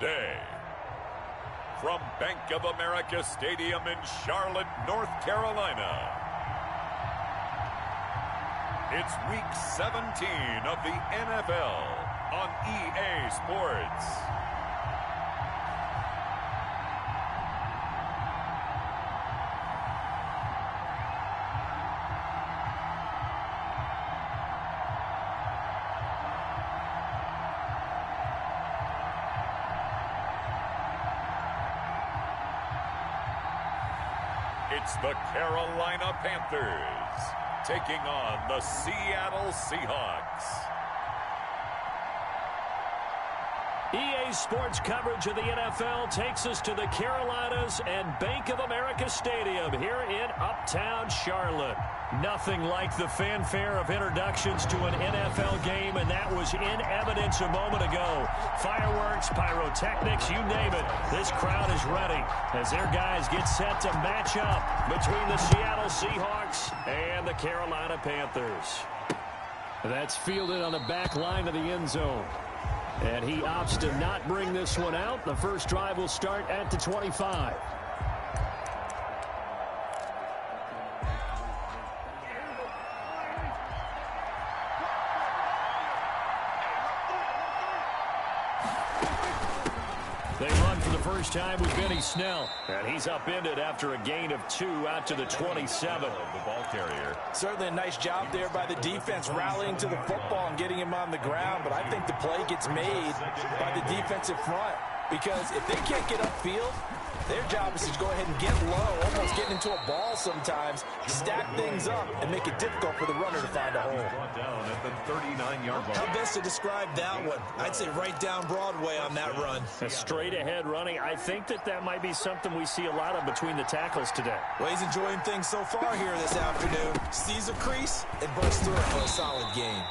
today. From Bank of America Stadium in Charlotte, North Carolina, it's Week 17 of the NFL on EA Sports. It's the Carolina Panthers taking on the Seattle Seahawks. EA Sports coverage of the NFL takes us to the Carolinas and Bank of America Stadium here in Uptown Charlotte. Nothing like the fanfare of introductions to an NFL game, and that was in evidence a moment ago. Fireworks, pyrotechnics, you name it. This crowd is ready as their guys get set to match up between the Seattle Seahawks and the Carolina Panthers. That's fielded on the back line of the end zone. And he opts to not bring this one out. The first drive will start at the 25. They run for the first time with Benny Snell. And he's upended after a gain of 2 out to the 27. The ball carrier. Certainly a nice job there by the defense rallying to the football and getting him on the ground. But I think the play gets made by the defensive front. Because if they can't get upfield, their job is to go ahead and get low, almost getting into a ball sometimes, stack things up, and make it difficult for the runner to find a hole. Down at the 39-yard line. How best to describe that one? I'd say right down Broadway on that run. A straight ahead running. I think that might be something we see a lot of between the tackles today. Well, he's enjoying things so far here this afternoon. Sees a crease and bursts through it for a solid gain.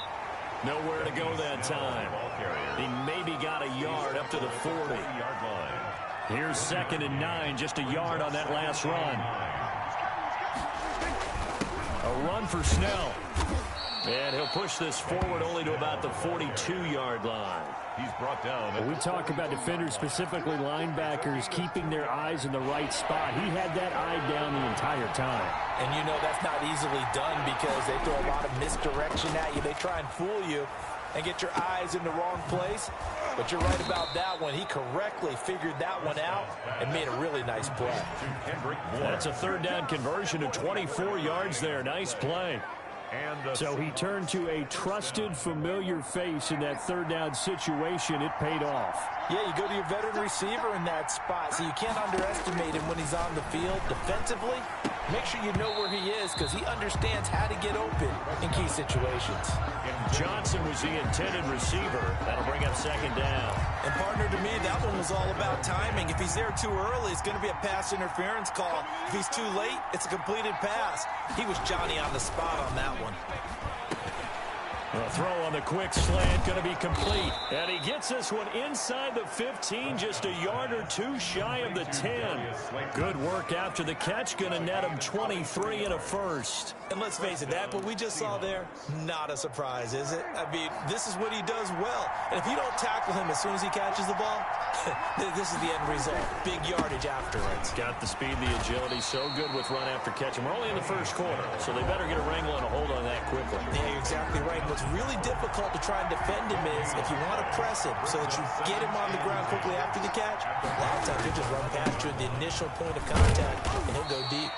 Nowhere to go that time. He maybe got a yard up to the 40-yard line. Here's 2nd and 9, just a yard on that last run. A run for Snell. And he'll push this forward only to about the 42-yard line. He's brought down. When we talk about defenders, specifically linebackers, keeping their eyes in the right spot. He had that eye down the entire time. And you know that's not easily done because they throw a lot of misdirection at you. They try and fool you and get your eyes in the wrong place. But you're right about that one. He correctly figured that one out and made a really nice play. That's a 3rd down conversion of 24 yards there. Nice play. So he turned to a trusted, familiar face in that 3rd down situation. It paid off. Yeah, you go to your veteran receiver in that spot, so you can't underestimate him when he's on the field defensively. Make sure you know where he is because he understands how to get open in key situations. Johnson was the intended receiver. That'll bring up 2nd down. And partner, to me, that one was all about timing. If he's there too early, it's going to be a pass interference call. If he's too late, it's a completed pass. He was Johnny on the spot on that one. The throw on the quick slant going to be complete. And he gets this one inside the 15, just a yard or 2 shy of the 10. Good work after the catch, going to net him 23 and a first. And let's face it, that what we just saw there, not a surprise, is it? I mean, this is what he does well. And if you don't tackle him as soon as he catches the ball, this is the end result. Big yardage afterwards. Got the speed, the agility, so good with run after catch. And we're only in the first quarter, so they better get a wrangle and a hold on that quickly. Yeah, you're exactly right. What's really difficult to try and defend him is if you want to press him so that you get him on the ground quickly after the catch, a lot of times he'll just run past you at the initial point of contact, and he'll go deep.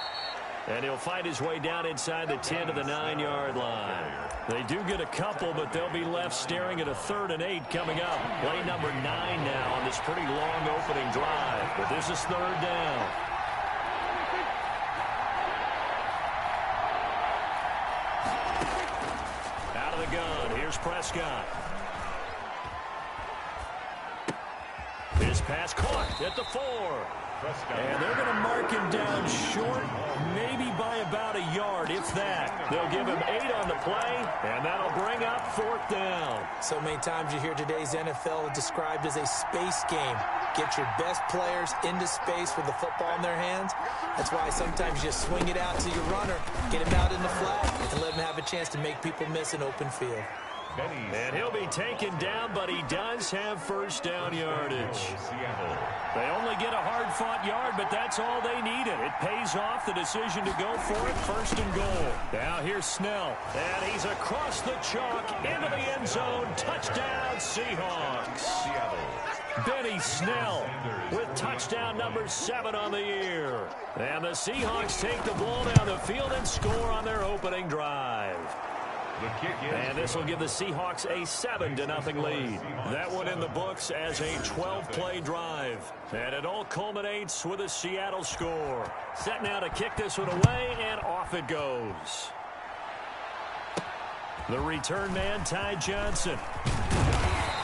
And he'll find his way down inside the 10 to the 9-yard line. They do get a couple, but they'll be left staring at a 3rd and 8 coming up. Play number 9 now on this pretty long opening drive. But this is 3rd down. Out of the gun, here's Prescott. His pass caught at the 4. And they're going to mark him down short, maybe by about a yard, if that. They'll give him 8 on the play, and that'll bring up 4th down. So many times you hear today's NFL described as a space game. Get your best players into space with the football in their hands. That's why sometimes you swing it out to your runner, get him out in the flat, and let him have a chance to make people miss an open field. And he'll be taken down, but he does have first down yardage. They only get a hard-fought yard, but that's all they needed. It pays off the decision to go for it, first and goal. Now here's Snell, and he's across the chalk into the end zone. Touchdown, Seahawks. Benny Snell with touchdown number 7 on the year. And the Seahawks take the ball down the field and score on their opening drive. And this will give the Seahawks a 7-0 lead. That one in the books as a 12-play drive. And it all culminates with a Seattle score. Set now to kick this one away, and off it goes. The return man, Ty Johnson.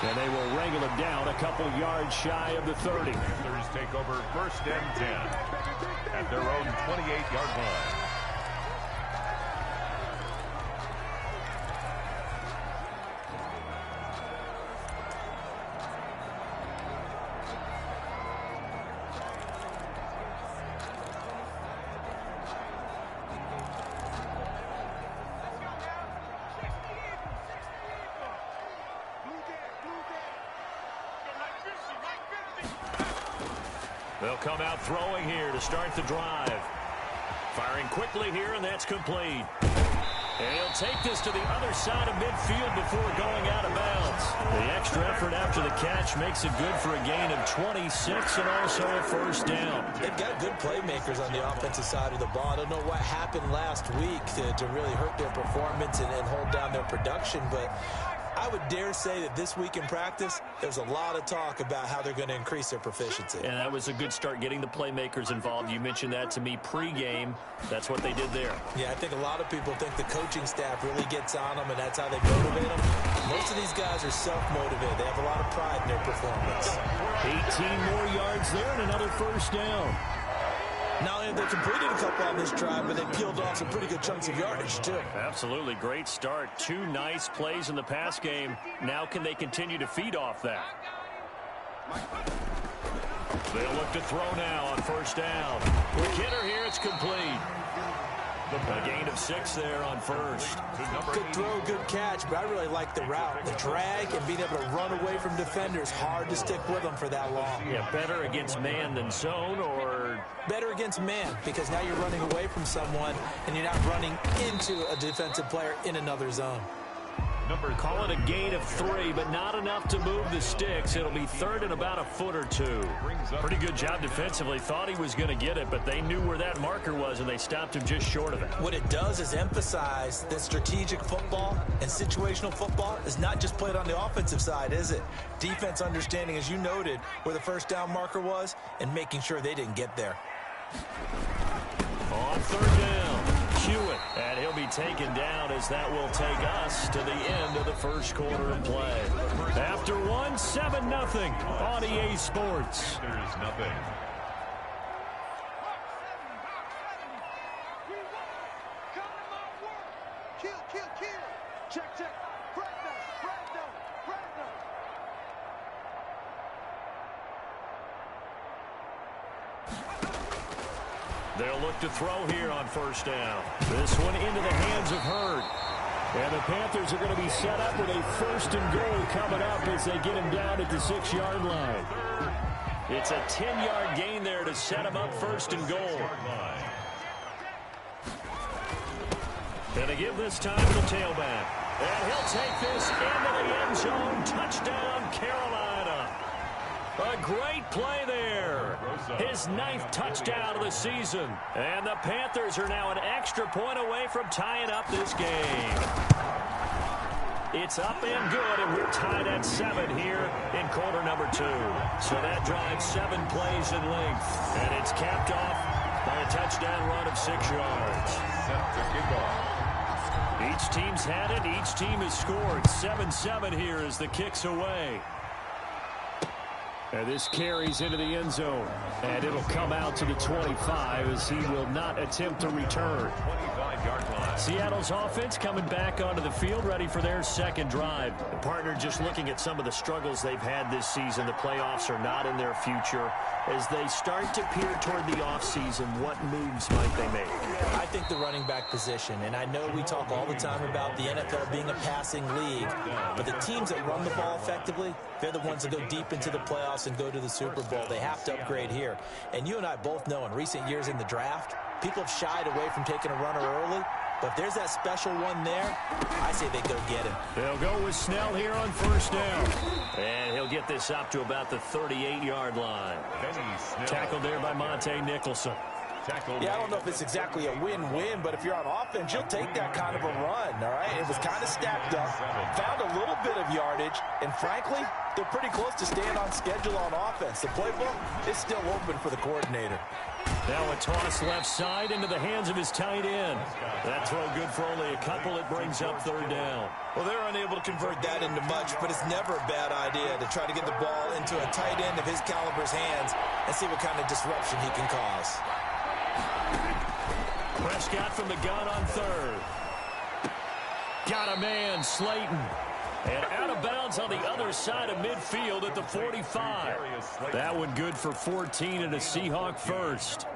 And they will wrangle him down a couple yards shy of the 30. Panthers take over first and 10 at their own 28-yard line. They'll come out throwing here to start the drive. Firing quickly here, and that's complete. And he'll take this to the other side of midfield before going out of bounds. The extra effort after the catch makes it good for a gain of 26 and also a first down. They've got good playmakers on the offensive side of the ball. I don't know what happened last week to really hurt their performance and hold down their production, but I would dare say that this week in practice, there's a lot of talk about how they're going to increase their proficiency. And that was a good start getting the playmakers involved. You mentioned that to me pregame. That's what they did there. Yeah, I think a lot of people think the coaching staff really gets on them, and that's how they motivate them. Most of these guys are self-motivated. They have a lot of pride in their performance. 18 more yards there and another first down. Not only have they completed a couple on this drive, but they peeled off some pretty good chunks of yardage, too. Absolutely. Great start. 2 nice plays in the pass game. Now can they continue to feed off that? They'll look to throw now on first down. Quick hitter here. It's complete. A gain of 6 there on first. Good throw, good catch, but I really like the route. The drag and being able to run away from defenders. Hard to stick with them for that long. Yeah, better against man than zone, or better against man, because now you're running away from someone and you're not running into a defensive player in another zone. Call it a gain of 3, but not enough to move the sticks. It'll be third and about a foot or 2. Pretty good job defensively. Thought he was going to get it, but they knew where that marker was, and they stopped him just short of it. What it does is emphasize that strategic football and situational football is not just played on the offensive side, is it? Defense understanding, as you noted, where the first down marker was and making sure they didn't get there. On third down, Hewitt, and he'll be taken down as that will take us to the end of the first quarter of play. After 1, 7-0 on EA Sports. There's nothing. They'll look to throw here on first down. This one into the hands of Hurd. And the Panthers are going to be set up with a first and goal coming up as they get him down at the 6-yard line. It's a 10-yard gain there to set him up first and goal. And to give this time to the tailback. And he'll take this into the end zone. Touchdown, Carolina. A great play there. His 9th touchdown of the season. And the Panthers are now an extra point away from tying up this game. It's up and good, and we're tied at 7 here in quarter number 2. So that drives 7 plays in length. And it's capped off by a touchdown run of 6 yards. Set to kick off. Each team's had it. Each team has scored. 7-7 here as the kick's away. And this carries into the end zone. And it'll come out to the 25 as he will not attempt to return. 25-yard line. Seattle's offense coming back onto the field, ready for their second drive. The partner just looking at some of the struggles they've had this season. The playoffs are not in their future. As they start to peer toward the offseason, what moves might they make? I think the running back position, and I know we talk all the time about the NFL being a passing league, but the teams that run the ball effectively, they're the ones that go deep into the playoffs and go to the Super Bowl. They have to upgrade here. And you and I both know in recent years in the draft, people have shied away from taking a runner early. But if there's that special one there, I say they go get him. They'll go with Snell here on first down. And he'll get this up to about the 38-yard line. Tackled there by Monte Nicholson. Yeah, I don't know if it's exactly a win-win, but if you're on offense, you'll take that kind of a run, all right? It was kind of stacked up, found a little bit of yardage, and frankly, they're pretty close to staying on schedule on offense. The playbook is still open for the coordinator. Now a toss left side into the hands of his tight end. That throw good for only a couple. It brings up third down. Well, they're unable to convert that into much, but it's never a bad idea to try to get the ball into a tight end of his caliber's hands and see what kind of disruption he can cause. Prescott from the gun on third. Got a man, Slayton. And out of bounds on the other side of midfield at the 45. That one good for 14 and a Seahawk first.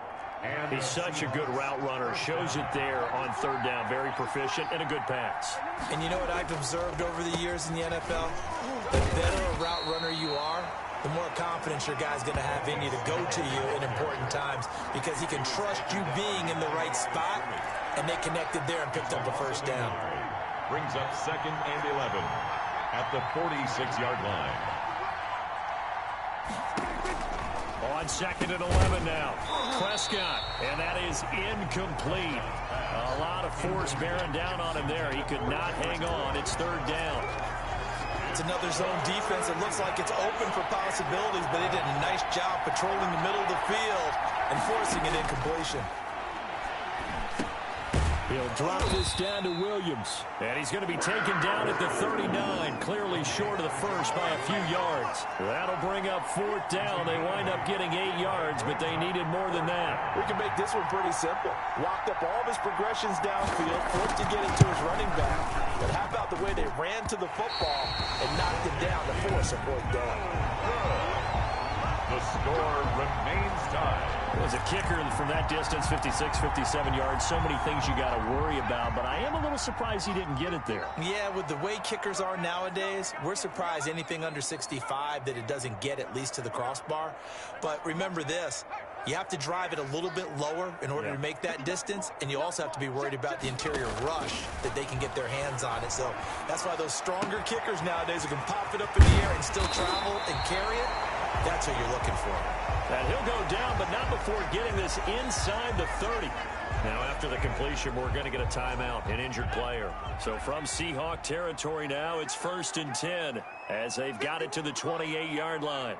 He's such a good route runner. Shows it there on third down. Very proficient and a good pass. And you know what I've observed over the years in the NFL? The better a route runner you are, the more confidence your guy's going to have in you to go to you in important times because he can trust you being in the right spot, and they connected there and picked up a first down. Brings up 2nd and 11 at the 46-yard line. On 2nd and 11 now. Prescott, and that is incomplete. A lot of force bearing down on him there. He could not hang on. It's third down. It's another zone defense. It looks like it's open for possibilities, but they did a nice job patrolling the middle of the field and forcing an incompletion. He'll drop this down to Williams. And he's going to be taken down at the 39, clearly short of the first by a few yards. That'll bring up fourth down. They wind up getting 8 yards, but they needed more than that. We can make this one pretty simple. Locked up all of his progressions downfield, forced to get it to his running back. But how about the way they ran to the football and knocked him down to force a fourth down? The score remains tied. As a kicker from that distance, 56, 57 yards, so many things you got to worry about, but I am a little surprised he didn't get it there. Yeah, with the way kickers are nowadays, we're surprised anything under 65 that it doesn't get at least to the crossbar. But remember this, you have to drive it a little bit lower in order to make that distance, and you also have to be worried about the interior rush that they can get their hands on it. So that's why those stronger kickers nowadays who can pop it up in the air and still travel and carry it, that's what you're looking for. And he'll go down, but not before getting this inside the 30. Now, after the completion, we're going to get a timeout, an injured player. So from Seahawk territory now, it's 1st and 10 as they've got it to the 28-yard line.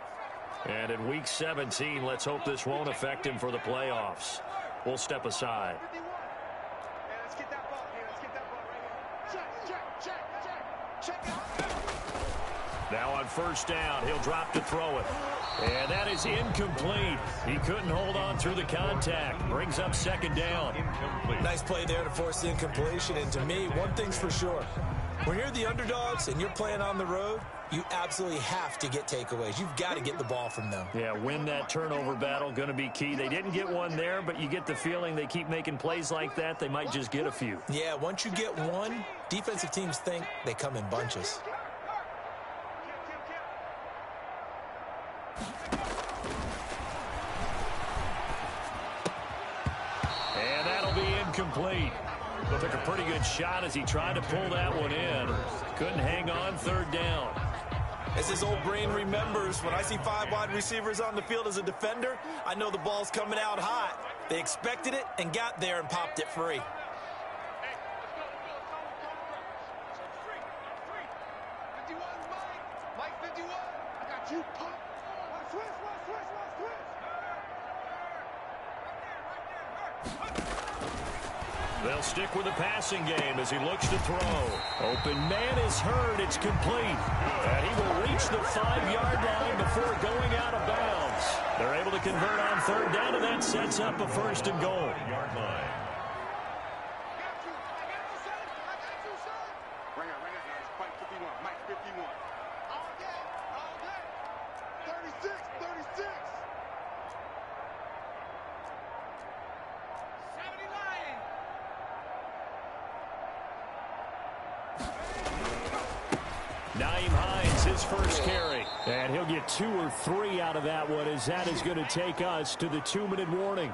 And in Week 17, let's hope this won't affect him for the playoffs. We'll step aside. Now on first down, he'll drop to throw it. And that is incomplete. He couldn't hold on through the contact. Brings up 2nd down. Nice play there to force the incompletion. And to me, one thing's for sure. When you're the underdogs and you're playing on the road, you absolutely have to get takeaways. You've got to get the ball from them. Yeah, win that turnover battle, going to be key. They didn't get one there, but you get the feeling they keep making plays like that, they might just get a few. Yeah, once you get one, defensive teams think they come in bunches. And that'll be incomplete. Took a pretty good shot as he tried to pull that one in. Couldn't hang on, third down. As his old brain remembers, when I see 5 wide receivers on the field as a defender, I know the ball's coming out hot. They expected it and got there and popped it free. They'll stick with the passing game as he looks to throw. Open man is heard. It's complete. And he will reach the 5-yard line before going out of bounds. They're able to convert on third down, and that sets up a 1st and goal. Nyheim Hines, his first carry. And he'll get 2 or 3 out of that one, as that is going to take us to the 2-minute warning.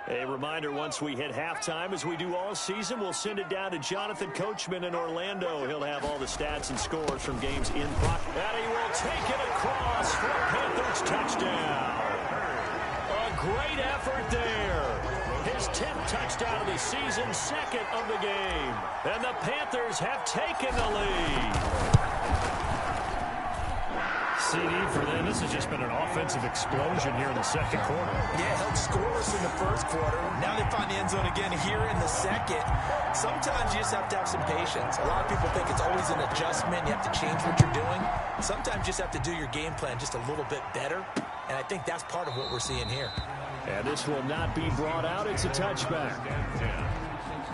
A reminder, once we hit halftime, as we do all season, we'll send it down to Jonathan Coachman in Orlando. He'll have all the stats and scores from games in progress. And he will take it across for a Panthers touchdown. A great effort there. His 10th touchdown of the season, second of the game. And the Panthers have taken the lead. CD for them. This has just been an offensive explosion here in the second quarter. Yeah, held scoreless in the first quarter. Now they find the end zone again here in the second. Sometimes you just have to have some patience. A lot of people think it's always an adjustment. You have to change what you're doing. Sometimes you just have to do your game plan just a little bit better. And I think that's part of what we're seeing here. And this will not be brought out. It's a touchback.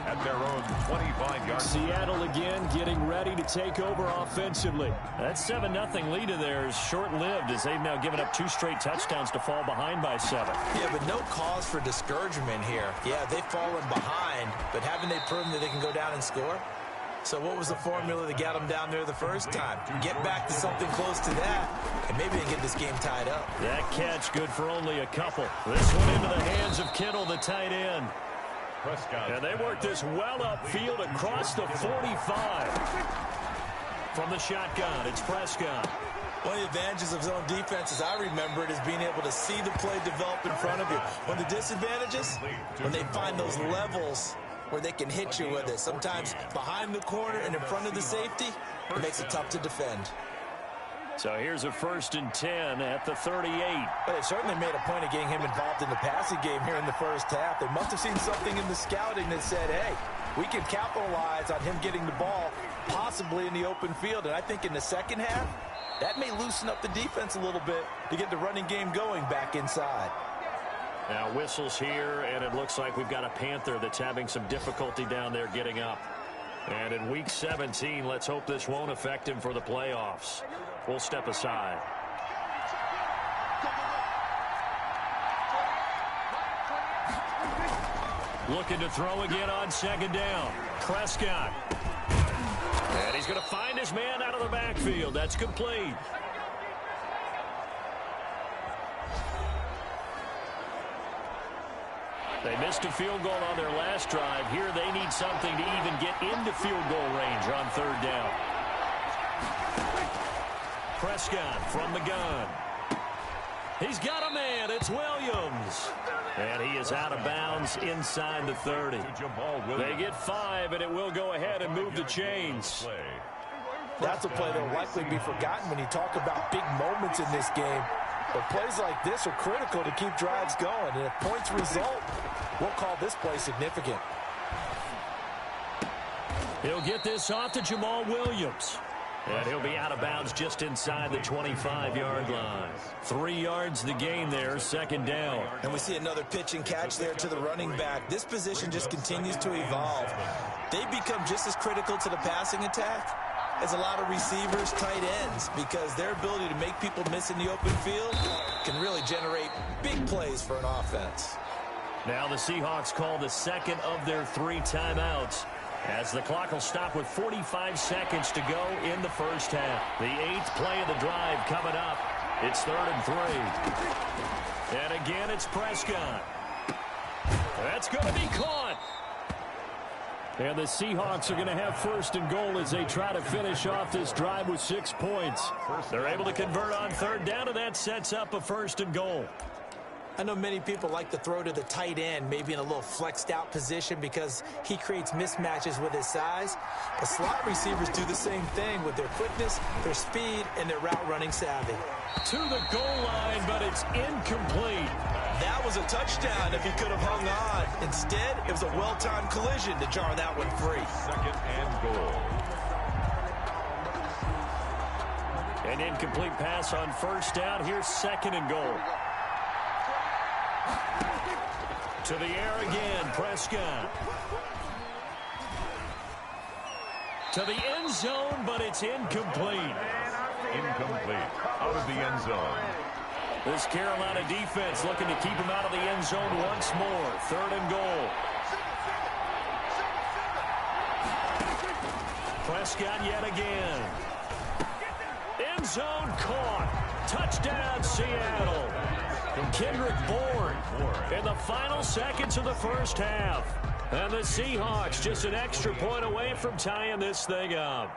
At their own 25-yard. Seattle again getting ready to take over offensively. That 7-0 lead of theirs short-lived, as they've now given up 2 straight touchdowns to fall behind by 7. Yeah, but no cause for discouragement here. Yeah, they've fallen behind, but haven't they proven that they can go down and score? So what was the formula that got them down there the first time? Get back to something close to that, and maybe they can get this game tied up. That catch good for only a couple. This one into the hands of Kittle, the tight end. And they work this well upfield across the 45. From the shotgun, it's Prescott. One of the advantages of zone defense, as I remember it, is being able to see the play develop in front of you. One of the disadvantages, when they find those levels where they can hit you with it. Sometimes behind the corner and in front of the safety, it makes it tough to defend. So here's a 1st and 10 at the 38. But they certainly made a point of getting him involved in the passing game here in the first half. They must have seen something in the scouting that said, hey, we can capitalize on him getting the ball possibly in the open field. And I think in the second half, that may loosen up the defense a little bit to get the running game going back inside. Now whistles here, and it looks like we've got a Panther that's having some difficulty down there getting up. And in Week 17, let's hope this won't affect him for the playoffs. We'll step aside. Looking to throw again on 2nd down. Prescott. And he's going to find his man out of the backfield. That's complete. They missed a field goal on their last drive. Here they need something to even get into field goal range on 3rd down. Prescott from the gun. He's got a man. It's Williams. And he is out of bounds inside the 30. They get 5, and it will go ahead and move the chains. That's a play that will likely be forgotten when you talk about big moments in this game. But plays like this are critical to keep drives going. And if points result, we'll call this play significant. He'll get this off to Jamal Williams. And he'll be out of bounds just inside the 25-yard line. 3 yards the gain there, 2nd down. And we see another pitch and catch there to the running back. This position just continues to evolve. They become just as critical to the passing attack as a lot of receivers, tight ends, because their ability to make people miss in the open field can really generate big plays for an offense. Now the Seahawks call the 2nd of their 3 timeouts, as the clock will stop with 45 seconds to go in the first half. The 8th play of the drive coming up. It's 3rd and 3. And again, it's Prescott. That's going to be caught. And the Seahawks are going to have 1st and goal as they try to finish off this drive with 6 points. They're able to convert on 3rd down, and that sets up a 1st and goal. I know many people like to throw to the tight end, maybe in a little flexed out position because he creates mismatches with his size. But slot receivers do the same thing with their quickness, their speed, and their route running savvy. To the goal line, but it's incomplete. That was a touchdown if he could have hung on. Instead, it was a well-timed collision to jar that one free. 2nd and goal. An incomplete pass on 1st down. Here's 2nd and goal. To the air again, Prescott. To the end zone, but it's incomplete. Incomplete. Out of the end zone. This Carolina defense looking to keep him out of the end zone once more. 3rd and goal. Prescott yet again. End zone caught. Touchdown, Seattle. From Kendrick Bourne in the final seconds of the first half. And the Seahawks just an extra point away from tying this thing up.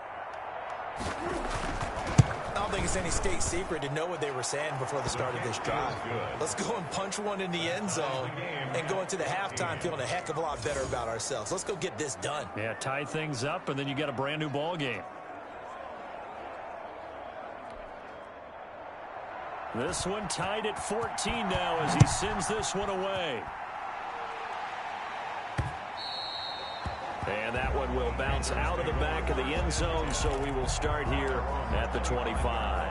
I don't think it's any state secret to know what they were saying before the start of this drive. Let's go and punch one in the end zone and go into the halftime feeling a heck of a lot better about ourselves. Let's go get this done. Yeah, tie things up, and then you get a brand new ball game. This one tied at 14 now as he sends this one away. And that one will bounce out of the back of the end zone, so we will start here at the 25.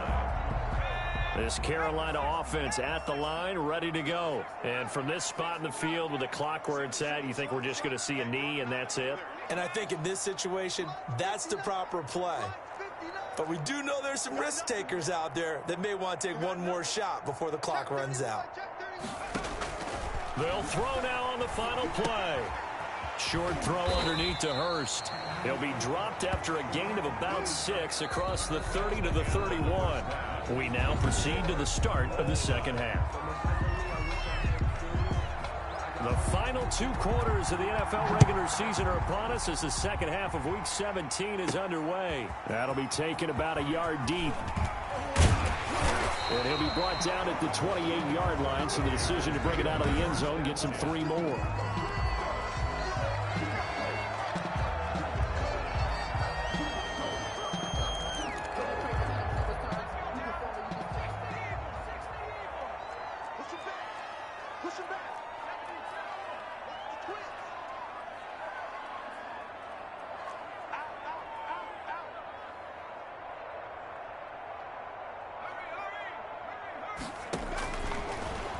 This Carolina offense at the line, ready to go. And from this spot in the field with the clock where it's at, you think we're just going to see a knee and that's it? And I think in this situation, that's the proper play. But we do know there's some risk takers out there that may want to take one more shot before the clock runs out. They'll throw now on the final play. Short throw underneath to Hurst. He'll be dropped after a gain of about 6 across the 30 to the 31. We now proceed to the start of the second half. The final 2 quarters of the NFL regular season are upon us as the second half of Week 17 is underway. That'll be taken about a yard deep. And he'll be brought down at the 28-yard line, so the decision to bring it out of the end zone gets him 3 more.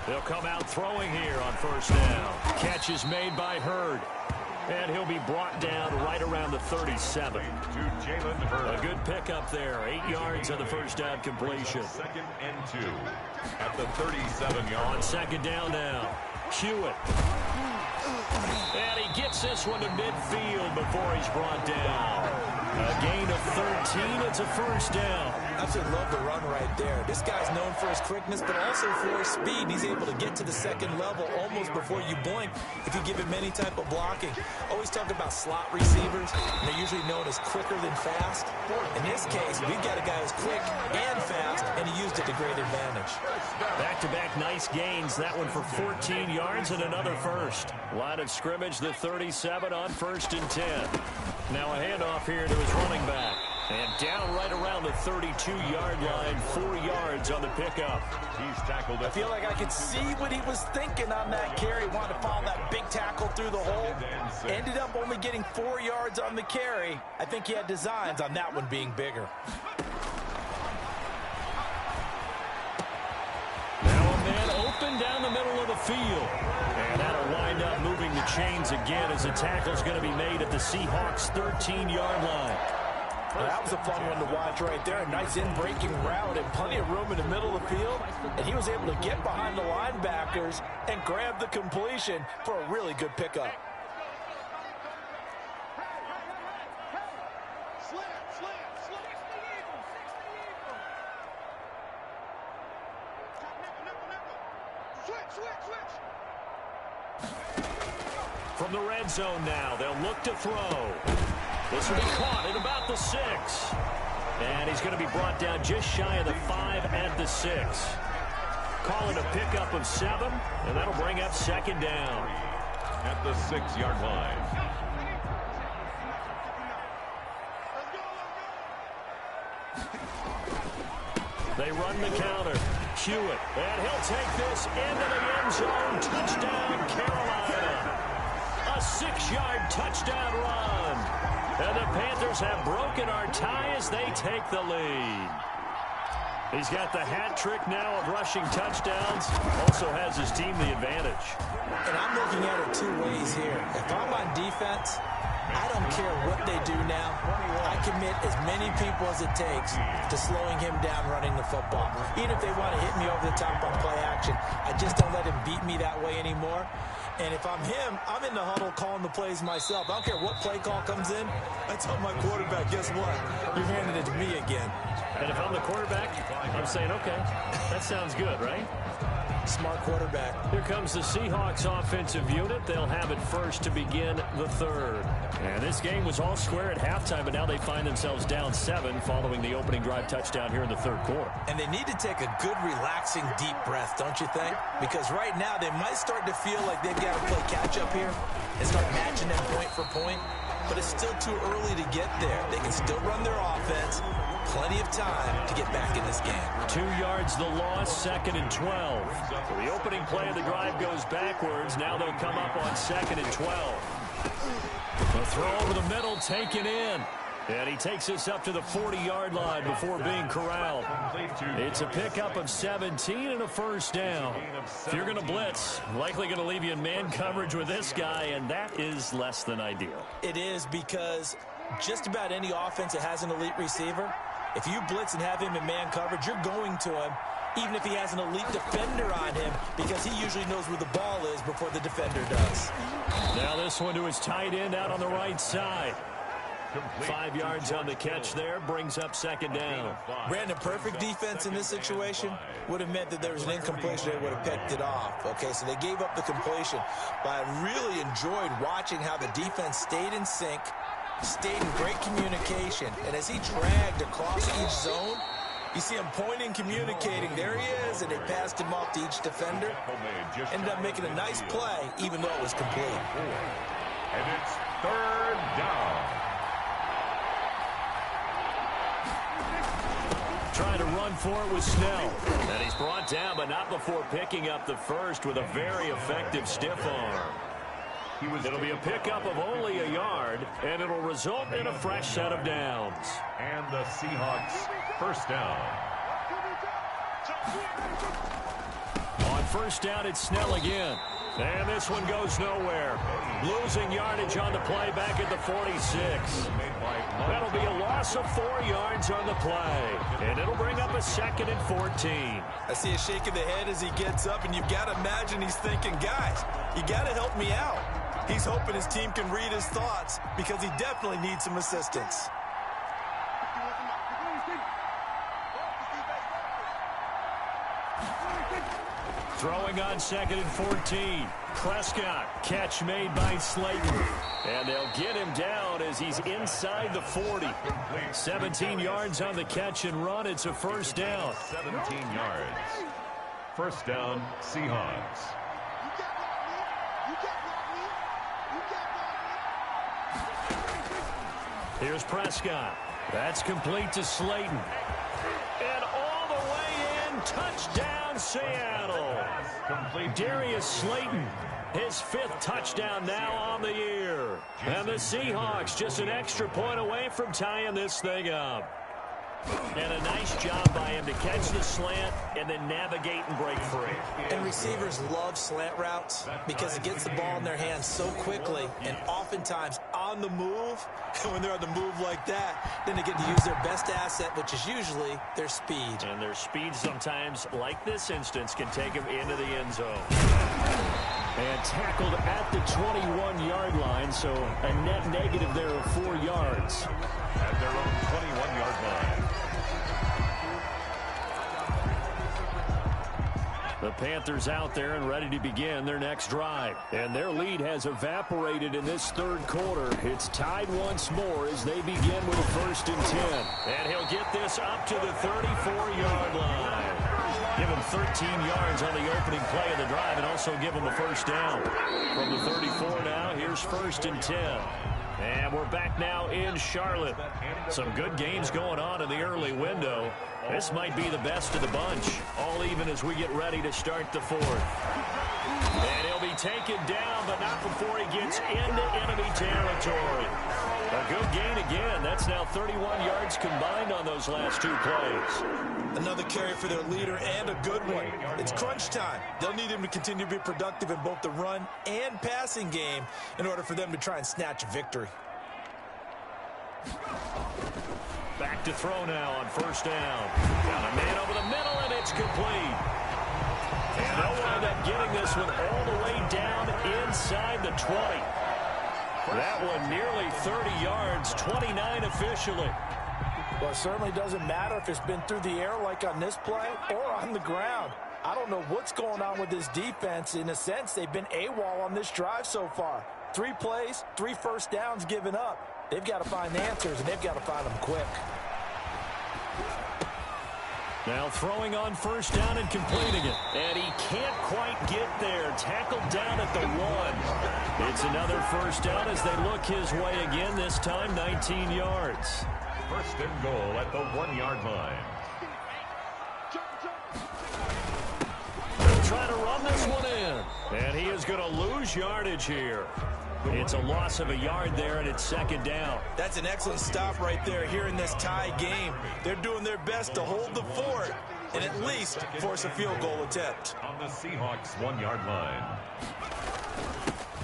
They'll come out throwing here on first down. Catch is made by Hurd. And he'll be brought down right around the 37. A good pickup there. 8 yards on the first down completion. 2nd and 2 at the 37-yard. On second down now. Hewitt. And he gets this one to midfield before he's brought down. A gain of 13. It's a first down. Absolutely love the run right there. This guy's known for his quickness, but also for his speed. And he's able to get to the second level almost before you blink if you give him any type of blocking. Always talk about slot receivers. And they're usually known as quicker than fast. In this case, we've got a guy who's quick and fast, and he used it to great advantage. Back-to-back nice gains. That one for 14 yards and another first. Line of scrimmage, the 37 on 1st and 10. Now a handoff here to his running back. And down right around the 32-yard line, 4 yards on the pickup. He's tackled. I feel like I could see what he was thinking on that carry. Wanted to follow that big tackle through the hole. Ended up only getting 4 yards on the carry. I think he had designs on that one being bigger. Now a man open down the middle of the field. And that'll wind up moving the chains again as the tackle's going to be made at the Seahawks' 13-yard line. Well, that was a fun one to watch right there. A nice in-breaking route and plenty of room in the middle of the field. And he was able to get behind the linebackers and grab the completion for a really good pickup. From the red zone now, they'll look to throw. This will be caught at about the 6. And he's going to be brought down just shy of the 5 at the 6. Call it a pickup of 7, and that'll bring up second down. At the 6-yard line. They run the counter. Hewitt, and he'll take this into the end zone. Touchdown, Carolina. A 6-yard touchdown run. And the Panthers have broken our tie as they take the lead. He's got the hat trick now of rushing touchdowns. Also has his team the advantage. And I'm looking at it 2 ways here. If I'm on defense, I don't care what they do now. I commit as many people as it takes to slowing him down running the football. Even if they want to hit me over the top on play action, I just don't let him beat me that way anymore. And if I'm him, I'm in the huddle calling the plays myself. I don't care what play call comes in. I tell my quarterback, guess what? You're handing it to me again. And if I'm the quarterback, I'm saying, okay, that sounds good, right? Smart quarterback. Here comes the Seahawks offensive unit. They'll have it first to begin the third. And this game was all square at halftime, but now they find themselves down 7 following the opening drive touchdown here in the third quarter. And they need to take a good, relaxing, deep breath, don't you think? Because right now they might start to feel like they've got to play catch-up here and start matching them point for point. But it's still too early to get there. They can still run their offense. Plenty of time to get back in this game. 2 yards the loss, 2nd and 12. So the opening play of the drive goes backwards. Now they'll come up on 2nd and 12. The throw over the middle, taken in. And he takes us up to the 40-yard line before being corralled. It's a pickup of 17 and a first down. If you're going to blitz, likely going to leave you in man coverage with this guy, and that is less than ideal. It is, because just about any offense that has an elite receiver, if you blitz and have him in man coverage, you're going to him, even if he has an elite defender on him, because he usually knows where the ball is before the defender does. Now this one to his tight end out on the right side. 5 yards on the catch there, brings up 2nd down. Brandon, perfect defense in this situation would have meant that there was an incompletion. They would have picked it off. Okay, so they gave up the completion. But I really enjoyed watching how the defense stayed in sync, stayed in great communication. And as he dragged across each zone, you see him pointing, communicating. There he is, and they passed him off to each defender. Ended up making a nice play, even though it was complete. And it's 3rd down. Trying to run for it with Snell. And he's brought down, but not before picking up the first with a very effective stiff arm. It'll be a pickup of only a yard, and it'll result in a fresh set of downs. And the Seahawks first down. On first down, it's Snell again. And this one goes nowhere. Losing yardage on the play back at the 46. That'll be a loss of 4 yards on the play. And it'll bring up a 2nd and 14. I see a shake of the head as he gets up, and you've got to imagine he's thinking, guys, you got to help me out. He's hoping his team can read his thoughts because he definitely needs some assistance. Throwing on 2nd and 14. Prescott, catch made by Slayton. And they'll get him down as he's inside the 40. 17 yards on the catch and run. It's a first down. 17 yards. First down, Seahawks. Here's Prescott. That's complete to Slayton. And all the way in, touchdown Seattle. Darius Slayton, his 5th touchdown now on the year. And the Seahawks just an extra point away from tying this thing up. And a nice job by him to catch the slant and then navigate and break free. And receivers love slant routes because it gets the ball in their hands so quickly and oftentimes on the move. And when they're on the move like that, then they get to use their best asset, which is usually their speed. And their speed sometimes, like this instance, can take them into the end zone. And tackled at the 21-yard line, so a net negative there of 4 yards. At their own 21-yard line. The Panthers out there and ready to begin their next drive. And their lead has evaporated in this third quarter. It's tied once more as they begin with a 1st and 10. And he'll get this up to the 34-yard line. Give him 13 yards on the opening play of the drive and also give him a first down. From the 34 now, here's 1st and 10. And we're back now in Charlotte. Some good games going on in the early window. This might be the best of the bunch, all even as we get ready to start the 4th. And he'll be taken down, but not before he gets into enemy territory. A good gain again. That's now 31 yards combined on those last 2 plays. Another carry for their leader and a good one. It's crunch time. They'll need him to continue to be productive in both the run and passing game in order for them to try and snatch a victory. Back to throw now on first down. Got a man over the middle, and it's complete. And they'll wind up getting this one all the way down inside the 20. That one nearly 30 yards, 29 officially. Well, it certainly doesn't matter if it's been through the air like on this play or on the ground. I don't know what's going on with this defense. In a sense, they've been AWOL on this drive so far. 3 plays, 3 first downs given up. They've got to find the answers, and they've got to find them quick. Now throwing on first down and completing it. And he can't quite get there. Tackled down at the 1. It's another first down as they look his way again, this time 19 yards. First and goal at the 1-yard line. They'll try to run this one in. And he is going to lose yardage here. It's a loss of a yard there, and it's second down. That's an excellent stop right there here in this tie game. They're doing their best to hold the fort and at least force a field goal attempt. On the Seahawks 1-yard line.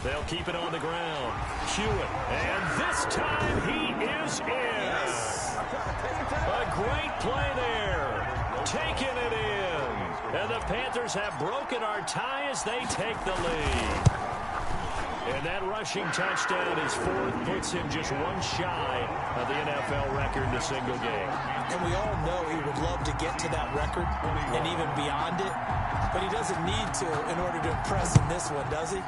They'll keep it on the ground. Hewitt, and this time he is in. Yes. A great play there. Taking it in. And the Panthers have broken our tie as they take the lead. And that rushing touchdown is 4th, puts him just one shy of the NFL record in a single game. And we all know he would love to get to that record and even beyond it, but he doesn't need to in order to impress in this one, does he?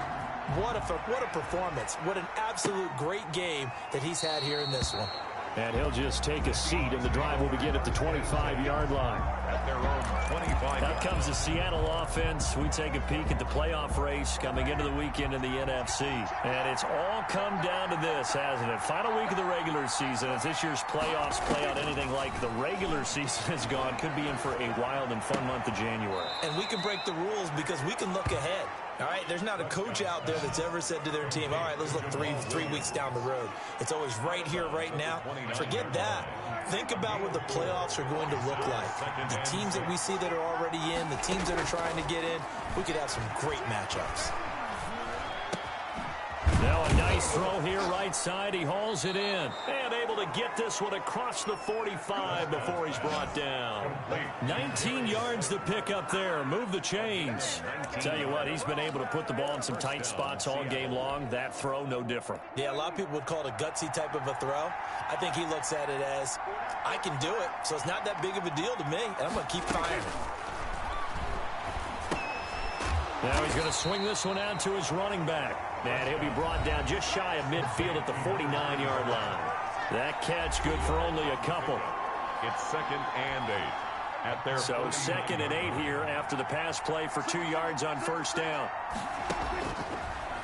What a performance. What an absolute great game that he's had here in this one. And he'll just take a seat, and the drive will begin at the 25-yard line. At their own 25. Out comes the Seattle offense. We take a peek at the playoff race coming into the weekend in the NFC. And it's all come down to this, hasn't it? Final week of the regular season. As this year's playoffs play out anything like the regular season has gone, could be in for a wild and fun month of January. And we can break the rules because we can look ahead. All right, there's not a coach out there that's ever said to their team, all right, let's look three weeks down the road. It's always right here, right now. Forget that. Think about what the playoffs are going to look like. The teams that we see that are already in, the teams that are trying to get in, we could have some great matchups. Now a nice throw here right side. He hauls it in. And able to get this one across the 45 before he's brought down. 19 yards to pick up there. Move the chains. Tell you what, he's been able to put the ball in some tight spots all game long. That throw, no different. Yeah, a lot of people would call it a gutsy type of a throw. I think he looks at it as, I can do it, so it's not that big of a deal to me, and I'm going to keep firing. Now he's going to swing this one out to his running back. And he'll be brought down just shy of midfield at the 49-yard line. That catch good for only a couple. It's 2nd and 8. At their so 2nd and 8 here after the pass play for 2 yards on first down.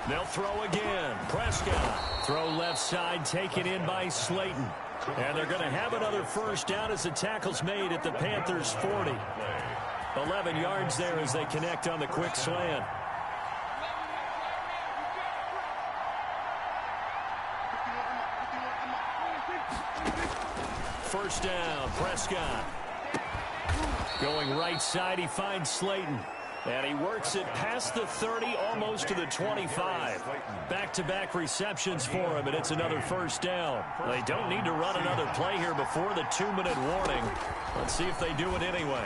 They'll throw again. Prescott. Throw left side, taken in by Slayton. And they're going to have another first down as the tackle's made at the Panthers' 40. 11 yards there as they connect on the quick slant. First down, Prescott. Going right side, he finds Slayton. And he works it past the 30, almost to the 25. Back-to-back receptions for him, and it's another first down. They don't need to run another play here before the 2-minute warning. Let's see if they do it anyway.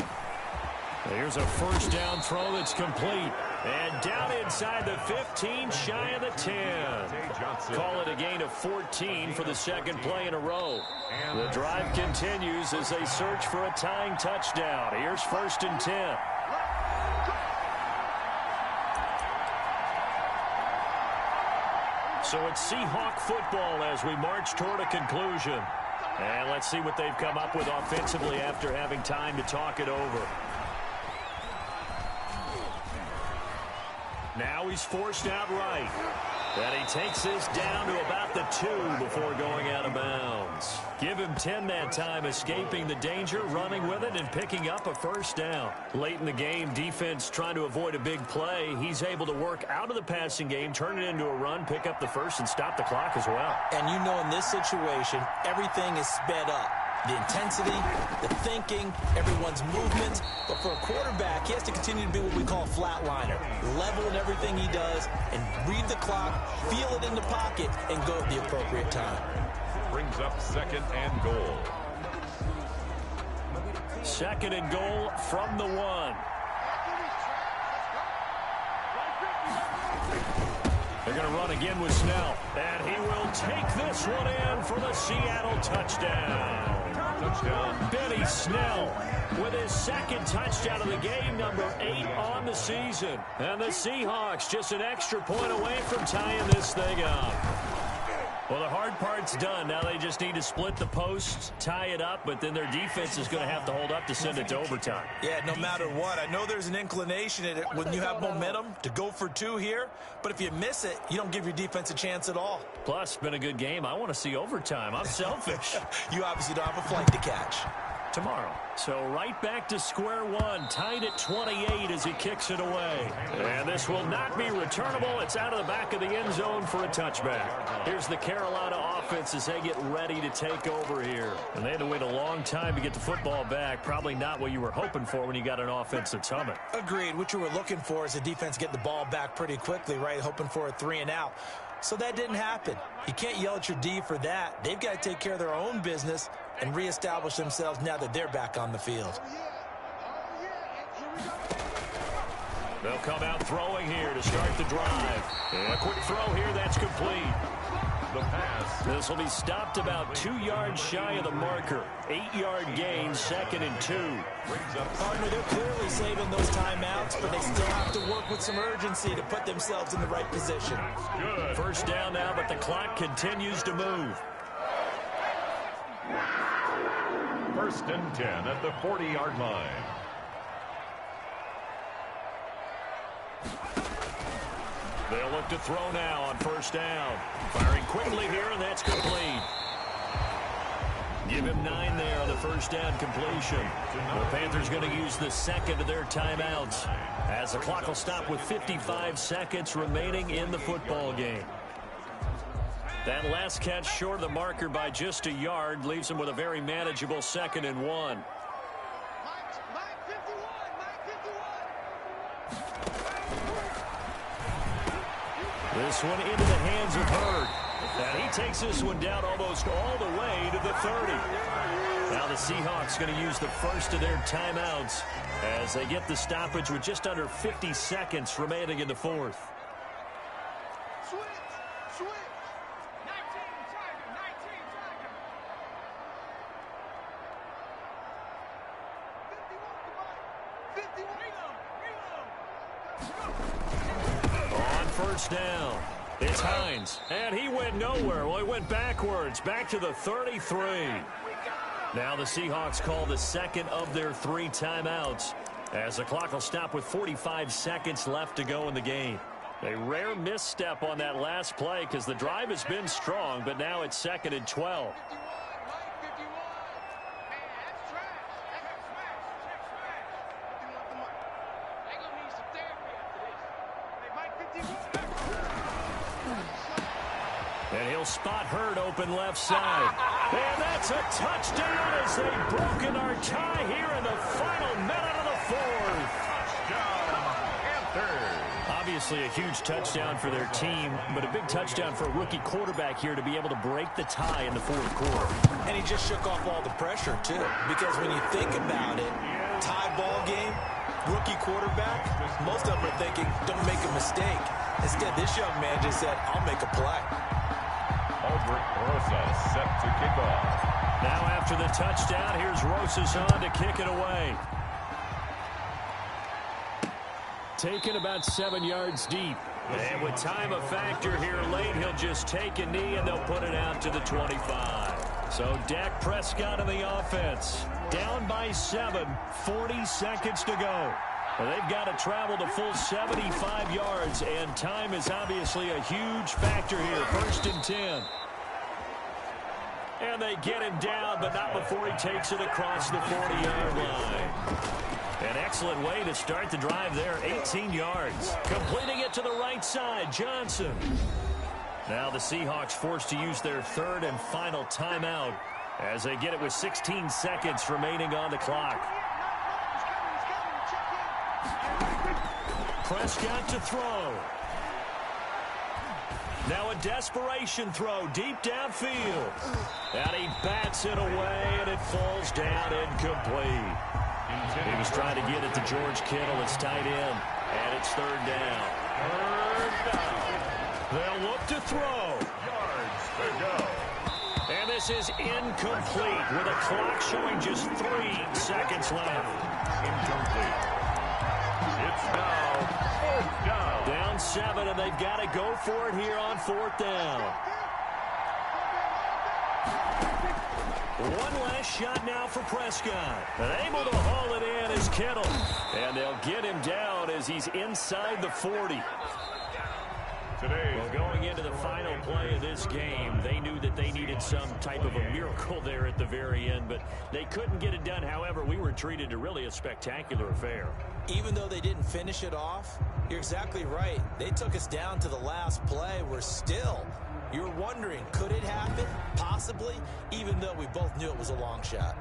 Here's a first down throw that's complete. And down inside the 15, shy of the 10. Call it a gain of 14 for the second play in a row. The drive continues as they search for a tying touchdown. Here's 1st and 10. So it's Seahawk football as we march toward a conclusion. And let's see what they've come up with offensively after having time to talk it over. Now he's forced out right. And he takes this down to about the 2 before going out of bounds. Give him 10 that time, escaping the danger, running with it, and picking up a first down. Late in the game, defense trying to avoid a big play. He's able to work out of the passing game, turn it into a run, pick up the first, and stop the clock as well. And you know in this situation, everything is sped up. The intensity, the thinking, everyone's movement. But for a quarterback, he has to continue to be what we call a flatliner. Level in everything he does and read the clock, feel it in the pocket, and go at the appropriate time. Brings up 2nd and goal. 2nd and goal from the 1. They're going to run again with Snell. And he will take this one in for the Seattle touchdown. Benny Snell with his 2nd touchdown of the game, number 8 on the season. And the Seahawks just an extra point away from tying this thing up. Well, the hard part's done. Now they just need to split the posts, tie it up, but then their defense is going to have to hold up to send it to overtime. Yeah, no matter what. I know there's an inclination in it when you have momentum to go for 2 here, but if you miss it, you don't give your defense a chance at all. Plus, it's been a good game. I want to see overtime. I'm selfish. You obviously don't have a flight to catch. Tomorrow. So right back to square one, tied at 28 as he kicks it away. And this will not be returnable. It's out of the back of the end zone for a touchback. Here's the Carolina offense as they get ready to take over here. And they had to wait a long time to get the football back. Probably not what you were hoping for when you got an offense that's humming. Agreed. What you were looking for is a defense getting the ball back pretty quickly, right? Hoping for a 3 and out. So that didn't happen. You can't yell at your D for that. They've got to take care of their own business and reestablish themselves now that they're back on the field. They'll come out throwing here to start the drive. And a quick throw here, that's complete. The pass. This will be stopped about 2 yards shy of the marker. 8-yard gain, 2nd and 2. Partner, they're clearly saving those timeouts, but they still have to work with some urgency to put themselves in the right position. Good. First down now, but the clock continues to move. 1st and 10 at the 40-yard line. They'll look to throw now on 1st down. Firing quickly here, and that's complete. Give him 9 there on the 1st down completion. The Panthers going to use the 2nd of their timeouts as the clock will stop with 55 seconds remaining in the football game. That last catch short of the marker by just a yard leaves them with a very manageable 2nd and 1. This one into the hands of Hurd. And he takes this one down almost all the way to the 30. Now the Seahawks going to use the first of their timeouts as they get the stoppage with just under 50 seconds remaining in the 4th. On 1st down, it's Hines, and he went nowhere. Well, he went backwards, back to the 33. Now the Seahawks call the 2nd of their 3 timeouts as the clock will stop with 45 seconds left to go in the game. A rare misstep on that last play because the drive has been strong, but now it's 2nd and 12. And he'll spot Hurd open left side. And that's a touchdown as they've broken our tie here in the final minute of the 4th. Touchdown, Panthers. Obviously a huge touchdown for their team, but a big touchdown for a rookie quarterback here to be able to break the tie in the 4th quarter. And he just shook off all the pressure, too. Because when you think about it, tie ball game, rookie quarterback, most of them are thinking, don't make a mistake. Instead, this young man just said, I'll make a play. Albert Rosas set to kick off. Now after the touchdown, here's Rosas on to kick it away. Taken about 7 yards deep. And with time a factor here late, he'll just take a knee and they'll put it out to the 25. So Dak Prescott in the offense. Down by 7, 40 seconds to go. Well, they've got to travel the full 75 yards, and time is obviously a huge factor here. 1st and 10. And they get him down, but not before he takes it across the 40-yard line. An excellent way to start the drive there, 18 yards. Completing it to the right side, Johnson. Now the Seahawks forced to use their 3rd and final timeout as they get it with 16 seconds remaining on the clock. Prescott to throw. Now a desperation throw deep downfield. And he bats it away, and it falls down incomplete. He was trying to get it to George Kittle, his tight end, and it's third down. They'll look to throw. Yards to go. And this is incomplete with a clock showing just 3 seconds left. Incomplete. It's now fourth down. Down 7, and they've got to go for it here on fourth down. One last shot now for Prescott. And able to haul it in is Kittle. And they'll get him down as he's inside the 40. Well, going into the final play of this game, they knew that they needed some type of a miracle there at the very end, but they couldn't get it done. However, we were treated to really a spectacular affair. Even though they didn't finish it off, you're exactly right. They took us down to the last play. You're wondering, could it happen? Possibly, even though we both knew it was a long shot.